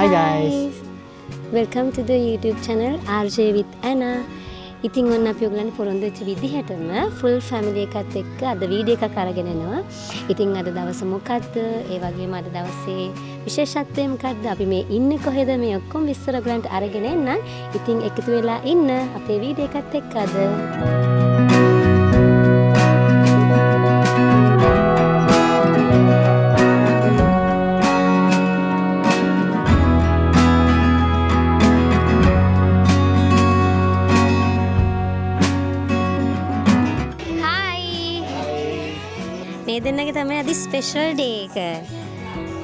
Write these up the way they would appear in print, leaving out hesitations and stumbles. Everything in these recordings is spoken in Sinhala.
Hi guys. Welcome to the YouTube channel RJ with Anna. ඉතින් ඔන්න අපි ඔයගලන්ට පොරොන්දු වෙච්ච විදිහටම full family එකත් එක්ක අද වීඩියෝ එකක් අරගෙන එනවා. ඉතින් අද දවස මොකද්ද? ඒ වගේම අද දවසේ විශේෂත්වය මොකද්ද? අපි මේ ඉන්නේ කොහෙද? මේ ඔක්කොම විස්තර ඔයගලන්ට අරගෙන එන්න. ඉතින් එකතු වෙලා ඉන්න අපේ වීඩියෝ එකත් එක්ක අද. මේ දෙන්නගේ තමයි අද ස්පෙෂල් ඩේ එක.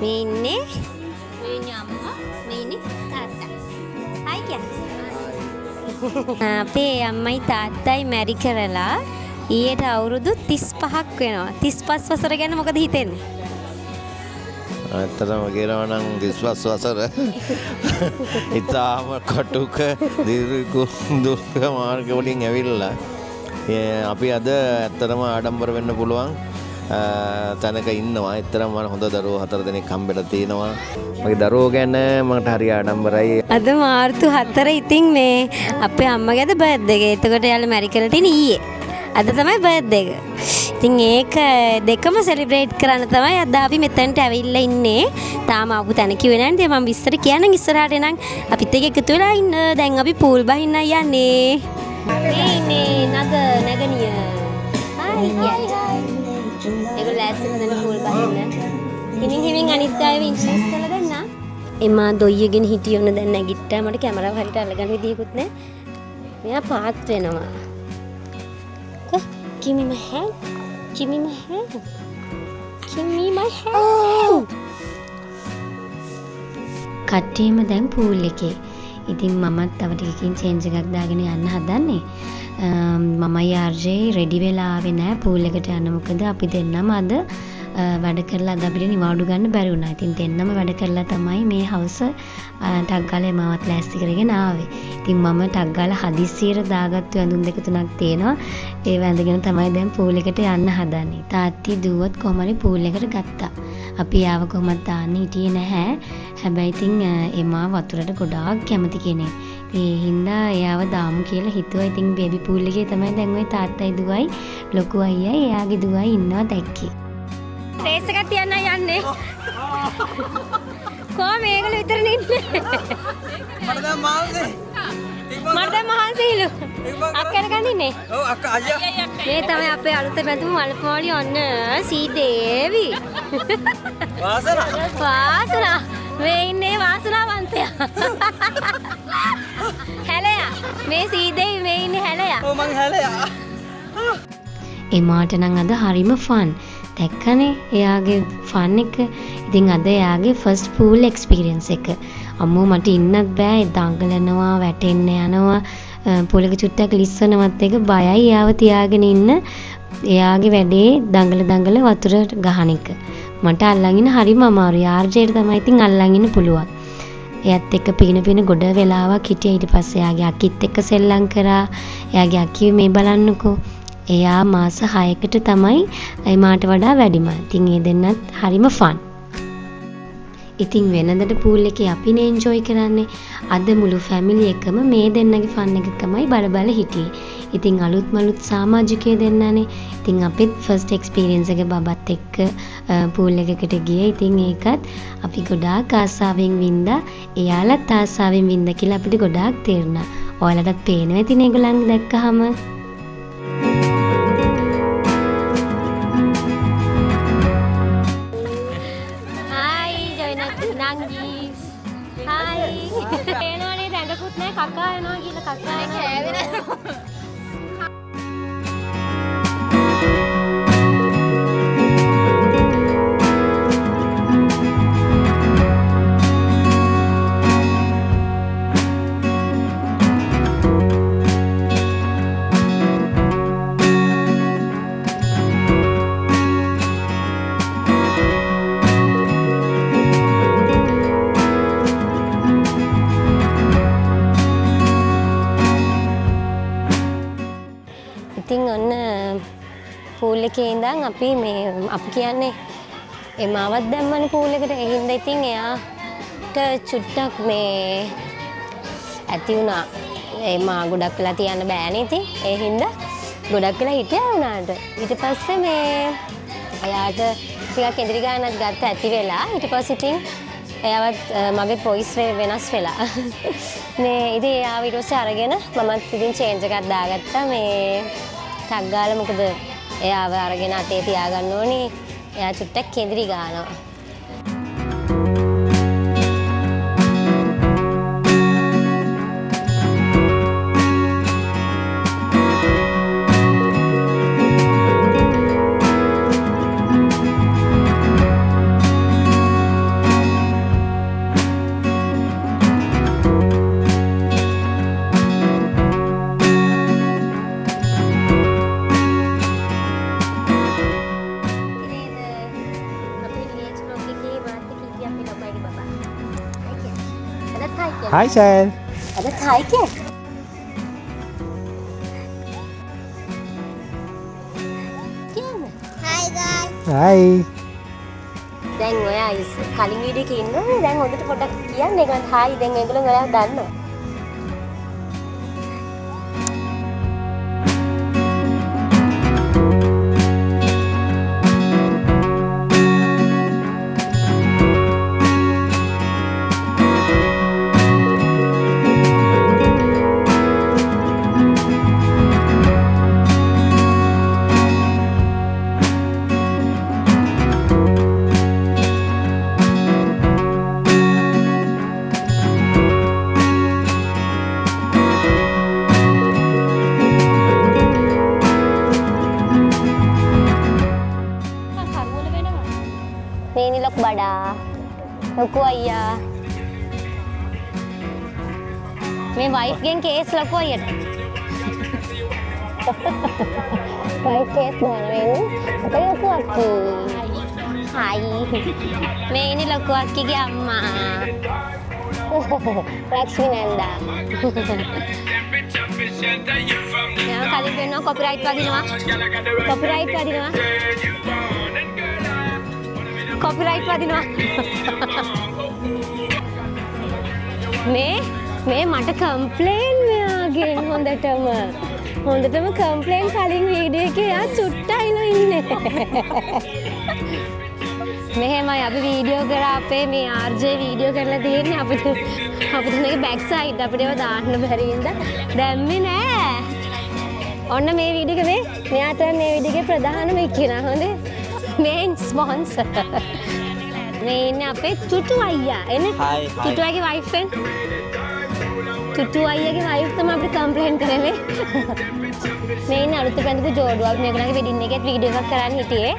මේ ඉන්නේ අම්මා, මේ ඉන්නේ තාත්තා. හයි කියන්නේ. අපේ අම්මයි තාත්තයි මැරි කරලා ඊයට අවුරුදු 35ක් වෙනවා. 35 වසර ගැන මොකද හිතෙන්නේ? ඇත්තටම කියනවා නම් 35 වසර ඉතාම කටුක දීර්ඝ දුක් මාර්ග වලින් ඇවිල්ලා අපි අද ඇත්තටම ආඩම්බර වෙන්න පුළුවන් තැනක ඉන්නවා. එතරම් මම හොඳ දරුවෝ 4 දෙනෙක් හම්බෙලා තිනවා. මගේ දරුවෝ ගැන මට හරි ආඩම්බරයි. අද මාර්තු 4 ඉතින් මේ අපේ අම්මගේ අද බර්ත්ඩේ එක. එතකොට යාළුවා මැරි කරලා තියෙන ඊයේ. අද තමයි බර්ත්ඩේ එක. ඉතින් ඒක දෙකම සෙලිබ්‍රේට් කරන්න තමයි අද අපි මෙතනට ඇවිල්ලා ඉන්නේ. තාම ආපු තැන කිව්වේ නැහැ නේද? මම විස්තර කියන්නම් ඉස්සරහට එනම් අපිත් එක්ක එකතු වෙලා ඉන්න. දැන් අපි පූල් බහින්න යන්නේ. මේ ඉන්නේ නගනිය. හායි කියන්නේ. ඒගොල්ලෝ ඇස්සෙම දැන් පූල් බහින්න. හිමින් අනිත් අයව ඉන්ට්‍රොඩියුස් කරලා දෙන්න. එමා දොයියගෙන හිටියොන දැන් නැගිට්ටා. මට කැමරාව හරියට අල්ලගන්න විදියකුත් නැහැ. මෙයා පාත් වෙනවා. Give me my hand. Give me my hand. Give me my hand. කට්ටියම දැන් පූල් එකේ. ඉතින් මමත් තව ටිකකින් චේන්ජ් එකක් දාගෙන යන්න හදන්නේ. මමයි RJ රෙඩි වෙලා ආවේ නැහැ පූල් එකට යන්න. මොකද අපි දෙන්නම අද වැඩ කරලා අද අපිට නිවාඩු ගන්න බැරි වුණා. ඉතින් දෙන්නම වැඩ කරලා තමයි මේ හවුස ටක් ගාලා මමත් ලෑස්ති කරගෙන ආවේ. ඉතින් මම ටක් ගාලා හදිස්සියට දාගත්තු ඇඳුම් දෙක තුනක් තියෙනවා. ඒ වැඳගෙන තමයි දැන් පූල් එකට යන්න හදන්නේ. තාත්ති දුවත් කොහොම හරි පූල් එකට ගත්තා. අපි ආව කොහොමද දාන්න හිටියේ නැහැ. හැබැයි ඉතින් එමා වතුරට ගොඩාක් කැමති කෙනෙක්. ඒ හින්දා එයාව දාමු කියලා හිතුවා. ඉතින් බේබි පූල් එකේ තමයි දැන් ওই තාත්තයි දුවයි ලොකු අයියයි එයාගේ දුවයි ඉන්නවා දැක්කේ. රේස් එකක් තියන්න යන්නේ. කොහොම මේගොල්ලෝ විතරනේ ඉන්නේ. මට දැන් මහන්සිලු. අක්කන කන්දින්නේ. ඔව් අක්කා අයියා. මේ තමයි අපේ අලුත බැඳපු මල්පෝලි ඔන්න සීදේවි. වාසනා. මේ ඉන්නේ වාසනාවන්තයා. හැලයා. මේ සීදේවි මේ ඉන්නේ හැලයා. ඔව් මං හැලයා. එමාට නම් අද හරිම ෆන්. දැක්කනේ එයාගේ ෆන් එක. ඉතින් අද එයාගේ ෆස්ට් පූල් එක්ස්පීරියන්ස් එක. අම්මෝ මට ඉන්නත් බෑ. දඟලනවා, වැටෙන්න යනවා. පූල් එක චුට්ටක් ලිස්සනවත් එක බයයි එයාව තියාගෙන ඉන්න. එයාගේ වැඩේ දඟල වතුරට ගහන එක. මට අල්ලන් ඉන්න හරිම අමාරුයි. RJට තමයි ඉතින් අල්ලන් ඉන්න පුළුවන්. එයාත් එක්ක පින ගොඩ වෙලාවක් හිටියා. ඊට පස්සේ එයාගේ අකිත් එක්ක සෙල්ලම් කරා. එයාගේ අකිව මේ බලන්නකෝ. එයා මාස 6කට තමයි එමාට වඩා වැඩිම. ඉතින් ඒ දෙන්නත් හරිම ෆන්. ඉතින් වෙනදට පූල් එකේ අපිනේ එන්ජොයි කරන්නේ. අද මුළු ෆැමිලි එකම මේ දෙන්නගේ ෆන් එක තමයි බල හිටියේ. ඉතින් අලුත් සමාජිකයෝ දෙන්නනේ. ඉතින් අපිත් ෆස්ට් එක්ස්පීරියන්ස් එක බබත් එක්ක පූල් එකකට ගියේ. ඉතින් ඒකත් අපි ගොඩාක් ආසාවෙන් වින්දා. එයාලත් ආසාවෙන් වින්දා කියලා අපිට ගොඩාක් තේරුණා. ඔයාලටත් පේනවා ඉතින් ඒගොල්ලන් දැක්කහම. Hi. පේනවනේ දැඟකුත් නැහැ කකා එනවා කියලා කකා කෑවේ නැහැ. ඉතින් ඔන්න පූල් එකේ ඉඳන් අපි කියන්නේ එමාවත් දැම්මනේ පූල් එකට. ඒ හින්දා ඉතින් එයා මට චුට්ටක් මේ ඇති වුණා. මා ගොඩක් වෙලා තියන්න බෑනේ ඉතින්. ඒ හින්දා ගොඩක් වෙලා හිටියා වුණාට. ඊට පස්සේ මේ එයාට ටිකක් කෙඳිරි ගන්නත් ගත්ත ඇති වෙලා. ඊට පස්සේ ඉතින් එයාවත් මගේ වොයිස් වෙනස් වෙලා. මේ ඉතින් එයාව ඊට පස්සේ අරගෙන මමත් ඉතින් චේන්ජ් එකක් දාගත්තා. මේ ටක් ගාලා මොකද එයාව අරගෙන අතේ තියාගන්න ඕනේ. එයා චුට්ටක් කෙඳිරි ගන්නවා. Hi, Sal. Ada Thai cake. Hi guys. Hi. දැන් ඔයා කලින් වීඩියෝ එකේ ඉන්නවනේ. දැන් හොඳට පොඩ්ඩක් කියන්න. ඒකත් හායි දැන් ඒගොල්ලෝ ඔයාව දන්නවා. Ini lok bada, loko ayah. मैं वाइफ गेन केस लको ये वाइफ केस बोल रही हूँ तो लको अक्की हाय मैं इन्हीं लको अक्की की अम्मा लक्ष्मी नंदा यहाँ खाली पेनो कॉपीराइट वाली नवा कॉपीराइट वाली नवा මේ මට කම්ප්ලේන් මෙයාගේ හොඳටම කම්ප්ලේන් කලින් වීඩියෝ එකේ යා චුට්ටයිලා ඉන්නේ. මෙහෙමයි අපි වීඩියෝ කරා අපේ මේ RJ වීඩියෝ කරලා තියෙන්නේ අපිට මේක බෑක් සයිඩ් අපිට ඒවා දාන්න බැරි හින්දා දැම්මේ නෑ. ඔන්න මේ වීඩියෝ එකේ මෙයා තමයි මේ වීඩියෝ එකේ ප්‍රධානම එක්කෙනා හොඳේ. මේන් ස්පොන්සර්. මේ ඉන්නේ අපේ තුටු අයියා. එන්නේ තුටු අයියාගේ වයිෆ් වෙන තුටු අයියාගේ වයිෆ් තමයි අපිට කම්ප්ලේන් කරන්නේ. මේ ඉන්නේ අලුත් පැඳපු ජෝඩුවක් මේගොල්ලන්ගේ වෙඩින් එකේත් වීඩියෝ එකක් කරන්න හිටියේ.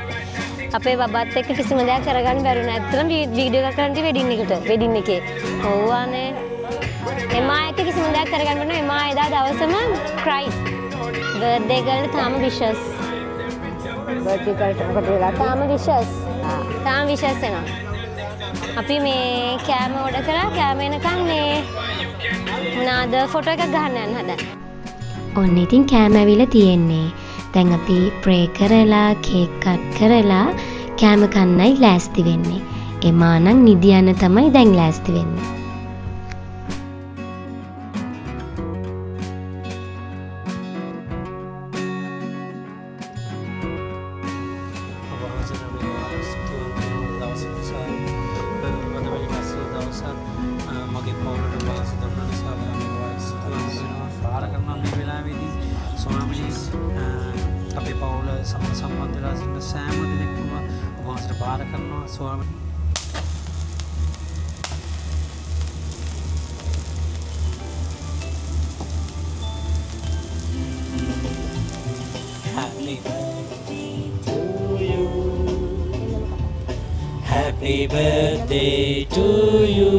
අපේ බබාත් එක්ක කිසිම දෙයක් කරගන්න බැරි වුණා. ඇත්තටම වීඩියෝ එකක් කරන්න වෙඩින් එකේ. ඔව්වානේ. එමා එක්ක කිසිම දෙයක් කරගන්න බැරි එමා එදා දවසම cry. බර්ත්ඩේ ගර්ල්ට තාම විශස්. බර්ත්ඩේ ගර්ල්ට මොකද වෙලා තාම විශස්. තාම විශස් එනවා. අපි මේ කෑම ඕඩර් කරා කෑම එනකන් මේ මොනවාද ෆොටෝ එකක් ගහන්න යන්න හදා. ඔන්න ඉතින් කෑම ඇවිල්ලා තියෙන්නේ. දැන් අපි ප්‍රේ කරලා කේක් කට් කරලා කෑම කන්නයි ලෑස්ති වෙන්නේ. එමා නම් නිදි යන තමයි දැන් ලෑස්ති වෙන්නේ. අපේ පවුල සම්බන්ධ වෙලා සිටින සෑම දෙනෙක්ම වහන්සේට බාර කරනවා ස්වාමීන් Happy birthday to you.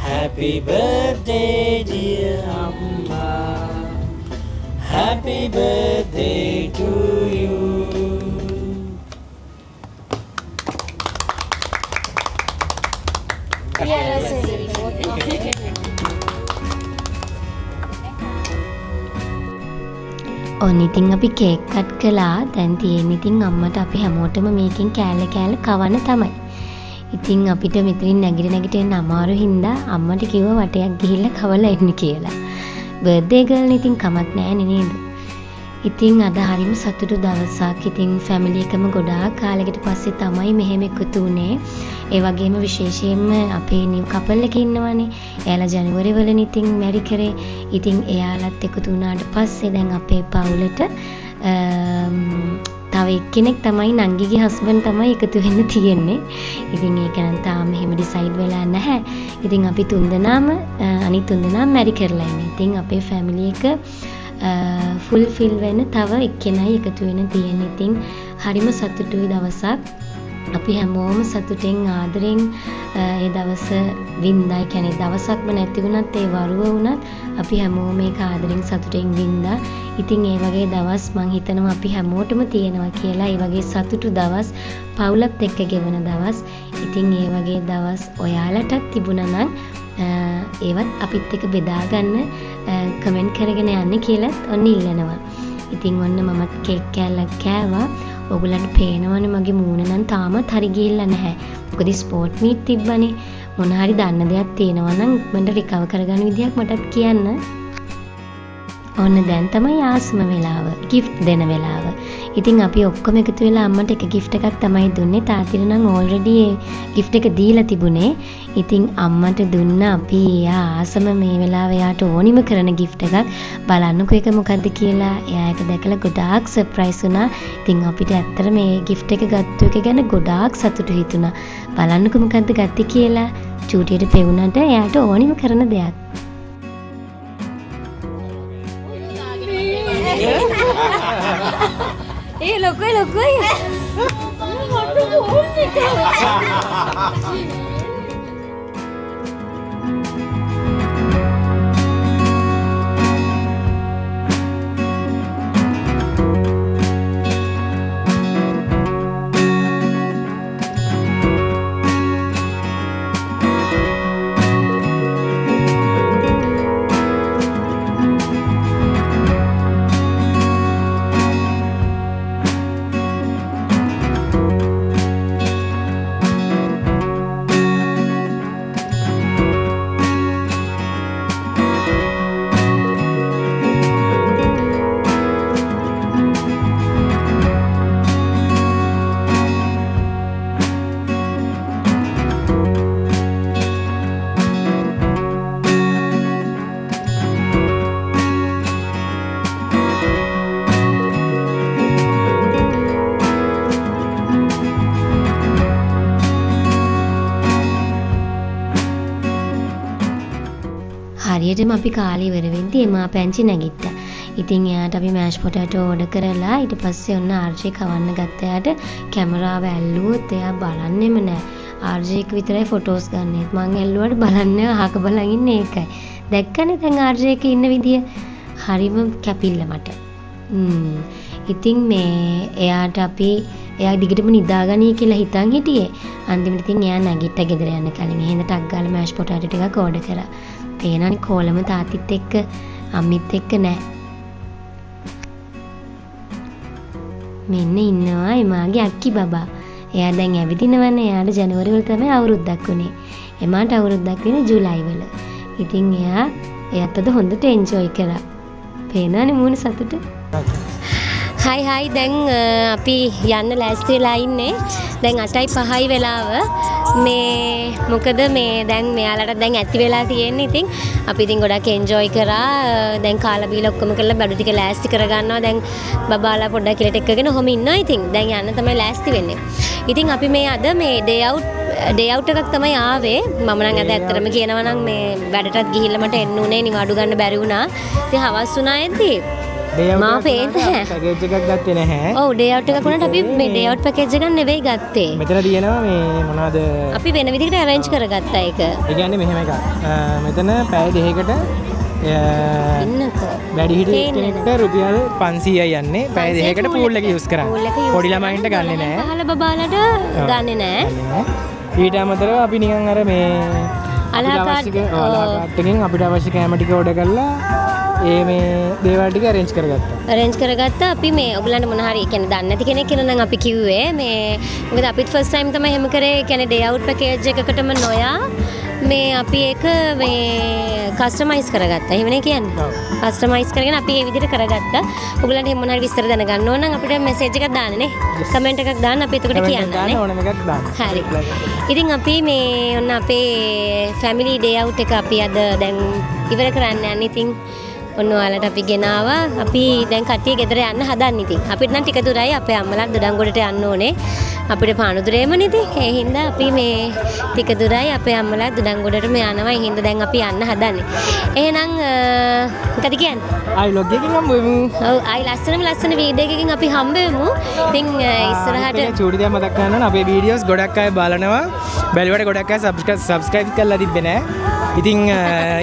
Happy birthday dear Amma. Happy birthday to you. ඔන්න ඉතින් අපි කේක් කට් කළා. දැන් තියෙන්නේ ඉතින් අම්මට අපි හැමෝටම මේකෙන් කෑල්ල කවන්න තමයි. ඉතින් අපිට මෙතනින් නැගිට එන්න අමාරු හින්දා අම්මට කිව්වා වටයක් ගිහිල්ලා කවලා එන්න කියලා. බර්ත්ඩේ ගර්ල් ඉතින් කමක් නැහැ නේද? ඉතින් අද හරිම සතුටු දවසක්. ඉතින් ෆැමිලි එකම ගොඩාක් කාලෙකට පස්සේ තමයි මෙහෙම එකතු වුනේ. ඒ වගේම විශේෂයෙන්ම අපේ නිව් කපල් එක ඉන්නවනේ. එයාලා ජනවරි වලනේ ඉතින් මැරි කරේ. ඉතින් එයාලත් එකතු වුණාට පස්සේ දැන් අපේ පවුලට තව එක්කෙනෙක් තමයි නංගිගේ හස්බන්ඩ් තමයි එකතු වෙන්න තියෙන්නේ. ඉතින් ඒක නම් තාම එහෙම ඩිසයිඩ් වෙලා නැහැ. ඉතින් අපි තුන්දෙනාම අනිත් තුන්දෙනාම මැරි කරලා ඉන්නේ. ඉතින් අපේ ෆැමිලි එක ෆුල්ෆිල් වෙන තව එක්කෙනයි එකතු වෙන තියෙන. ඉතින් හරිම සතුටුයි දවසක්. අපි හැමෝම සතුටෙන් ආදරෙන් ඒ දවස වින්දා. කියන්නේ දවසක්ම නැති වුණත් ඒ වරුව වුණත් අපි හැමෝම මේක ආදරෙන් සතුටෙන් වින්දා. ඉතින් ඒ වගේ දවස් මං හිතනවා අපි හැමෝටම තියෙනවා කියලා. ඒ වගේ සතුටු දවස් පවුලත් එක්ක ගෙවන දවස්. ඉතින් ඒ වගේ දවස් ඔයාලටත් තිබුණා නම් ඒවත් අපිත් එක්ක බෙදා ගන්න කමෙන්ට් කරගෙන යන්න කියලාත් ඔන්න ඉල්ලනවා. ඉතින් ඔන්න මමත් කේක් කෑල්ලක් කෑවා. ඔයගොල්ලන්ට පේනවනේ මගේ මූණ නම් තාමත් හරි ගිහිල්ලා නැහැ. මොකද ස්පෝර්ට් මීට් තිබ්බනේ. මොන හරි දන්න දෙයක් තියෙනවා නම් ඉක්මනට රිකවර් කරගන්න විදියක් මටත් කියන්න. ඔන්න දැන් තමයි ආස්ම වෙලාව. gift දෙන වෙලාව. ඉතින් අපි ඔක්කොම එකතු වෙලා අම්මට එක gift එකක් තමයි දුන්නේ. තාතිර නම් already ඒ gift එක දීලා තිබුණේ. ඉතින් අම්මට දුන්න අපි ආසම මේ වෙලාව එයාට ඕනිම කරන gift එකක්. බලන්නකෝ ඒක මොකද්ද කියලා. එයා ඒක දැකලා ගොඩාක් surprise වුණා. ඉතින් අපිට ඇත්තට මේ gift එක ගත්ත එක ගැන ගොඩාක් සතුටු හිතුණා. බලන්නකෝ මොකද්ද ගත්තේ කියලා. චූටියට පෙවුනට එයාට ඕනිම කරන දෙයක්. ඒ ලොකුයි හරියටම අපි කාලේ ඉවර වෙද්දී එමාපැංචි නැගිට්ටා. ඉතින් එයාට අපි මෑෂ් පොටැටෝ ඕඩර් කරලා ඊට පස්සේ ඔන්න ආර්ජේ කවන්න ගත්ත. එයාට කැමරාව ඇල්ලුවොත් එයා බලන්නෙම නෑ. ආර්ජේ එක විතරයි ෆොටෝස් ගන්නෙත්. මං ඇල්ලුවාට බලන්නේ අහක බලන් ඉන්නේ ඒකයි. දැක්කනේ දැන් ආර්ජේ එකේ ඉන්න විදිය. හරිම කැපිල්ල මට. ඉතින් මේ එයාට අපි එයා දිගටම නිදාගනී කියලා හිතන් හිටියේ. අන්තිමට ඉතින් එයා නැගිට්ටා ගෙදර යන්න කලින්. එහෙනම් ටක් ගාලා මෑෂ් පොටැටෝ ටිකක් ඕඩර් කරා. පේනනේ කොලම තාත්තිත් එක්ක අම්මිත් එක්ක නෑ. මෙන්න ඉන්නවා එමාගේ අක්කි බබා. එයා දැන් ඇවිදිනවනේ. එයාට ජනවරි වල තමයි අවුරුද්දක් උනේ. එමාට අවුරුද්දක් වෙන්නේ ජූලයි වල. ඉතින් එයාත් අද හොඳට එන්ජොයි කරා. පේනනේ මූණ සතුට. හයි දැන් අපි යන්න ලෑස්ති වෙලා ඉන්නේ. දැන් 8:05 වෙලාව. මේ මොකද මේ දැන් මෙයාලට දැන් ඇති වෙලා තියෙන්නේ. ඉතින් අපි ඉතින් ගොඩක් එන්ජොයි කරා. දැන් කාලා බීලා ඔක්කොම කරලා බඩු ටික ලෑස්ති කරගන්නවා. දැන් බබාලා පොඩ්ඩක් කිලට එක්කගෙන ඔහොම ඉන්නවා. ඉතින් දැන් යන්න තමයි ලෑස්ති වෙන්නේ. ඉතින් අපි මේ අද මේ ඩේ අවුට් එකක් තමයි ආවේ. මම නම් අද ඇත්තටම කියනවා නම් මේ වැඩටත් ගිහිල්ලා මට එන්න උනේ නිවාඩු ගන්න බැරි වුණා. ඉතින් හවස් වුණා එද්දී මා පේන්න පැකේජ් එකක් ගත්තේ නැහැ. ඔව් ඩේ අවුට් එකක් වුණාට අපි මේ ඩේ අවුට් පැකේජ් එකක් නෙවෙයි ගත්තේ. මෙතන තියෙනවා මේ මොනවද? අපි වෙන විදිහකට arrange කරගත්තා ඒක. ඒ කියන්නේ මෙහෙම එකක්. මෙතන පැය දෙකකට ඉන්නකෝ. වැඩි හිටිය කෙනෙක්ට රුපියල් 500යි යන්නේ. පැය දෙකකට පූල් එක යූස් කරන්නේ. පොඩි ළමයින්ට ගන්නෙ නැහැ. පහළ බබාලට ගන්නෙ නැහැ. ඊට අමතරව අපි නිකන් අර මේ අලහා කාඩ් එකෙන් අපිට අවශ්‍ය කැම ටික ඕඩර් කරලා ඒ මේ දේවල් ටික arrange කරගත්තා. arrange කරගත්තා. අපි මේ ඔයගලන්ට මොන හරි කියන්නේ දන්නේ නැති කෙනෙක් කියලා නම් අපි කිව්වේ මේ මොකද අපිත් first time තමයි එහෙම කරේ. කියන්නේ day out package එකකටම නොයා මේ අපි ඒක මේ කස්ටමයිස් කරගත්තා. එහෙමනේ කියන්නේ. කස්ටමයිස් කරගෙන අපි මේ විදිහට කරගත්තා. ඔයගලන්ට එහෙම මොන හරි විස්තර දැනගන්න ඕන නම් අපිට මැසේජ් එකක් දාන්න නේ. කමෙන්ට් එකක් දාන්න අපි එතකොට කියන්න ඕනම එකක් දාන්න. හරි. ඉතින් අපි මේ ඔන්න අපේ family day out එක අපි අද දැන් ඉවර කරන්න යන්නේ. ඉතින් ඔන්න ඔයාලට අපි ගෙනාවා. අපි දැන් කට්ටිය ගෙදර යන්න හදන්නේ. ඉතින් අපිට නම් ටික දුරයි අපේ අම්මලාත් දොඩංගොඩට යන්න ඕනේ. අපිට පානුදුරේමනේ ඉතින්. ඒ හින්දා අපි මේ ටික දුරයි අපේ අම්මලාත් දොඩංගොඩටම යනවා. ඒ හින්දා දැන් අපි යන්න හදන්නේ. එහෙනම් මොකද කියන්නේ? ආයි vlog එකකින් හම්බ වෙමු. ඔව් ආයි ලස්සන වීඩියෝ එකකින් අපි හම්බ වෙමු. ඉතින් ඉස්සරහට චූටි දෙයක් මතක් කරන්න අපේ වීඩියෝස් ගොඩක් අය බලනවා. බැලුවට ගොඩක් අය subscribe කරලා තිබ්බේ නෑ. ඉතින්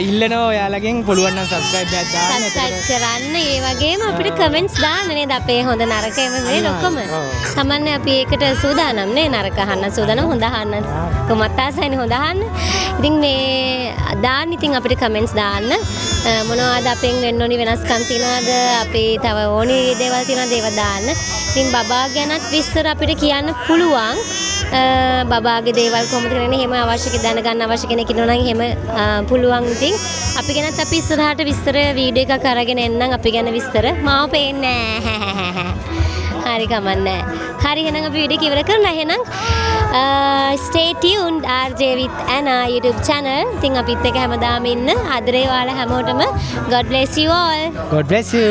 ඉල්ලනවා ඔයාලගෙන් පුළුවන් නම් subscribe එකක් දාන්න. subscribe කරන්න. ඒ වගේම අපිට comments දාන්න නේද අපේ හොඳ නරක ඒවා මේ ලොකම. තමන්නේ අපි ඒකට සූදානම් නේ නරක අහන්න සූදානම් හොඳ අහන්න. කොහොමත් ආසයිනේ හොඳ අහන්න. ඉතින් මේ දාන්න ඉතින් අපිට comments දාන්න. මොනවද අපෙන් වෙන්න ඕනි වෙනස්කම් තියනවද? අපි තව ඕනි දේවල් තියනවද ඒවා දාන්න. ඉතින් බබා ගැනත් විස්තර අපිට කියන්න පුළුවන්. බබාගේ දේවල් කොහොමද කරන්නේ එහෙම අවශ්‍ය දැනගන්න අවශ්‍ය කෙනෙක් ඉන්නවා නම් එහෙම පුළුවන්. ඉතින් අපි ගැනත් අපි ඉස්සරහට විස්තර වීඩියෝ එකක් අරගෙන එන්නම්. අපි ගැන විස්තර මාව පේන්නේ නැහැ. හරි කමන්නේ. හරි එහෙනම් අපි වීඩියෝ එක ඉවර කරලා එහෙනම් stay tuned RJ with Anna YouTube channel. ඉතින් අපිත් එක්ක හැමදාම ඉන්න ආදරේ ඔයාලා හැමෝටම God bless you all. God bless you.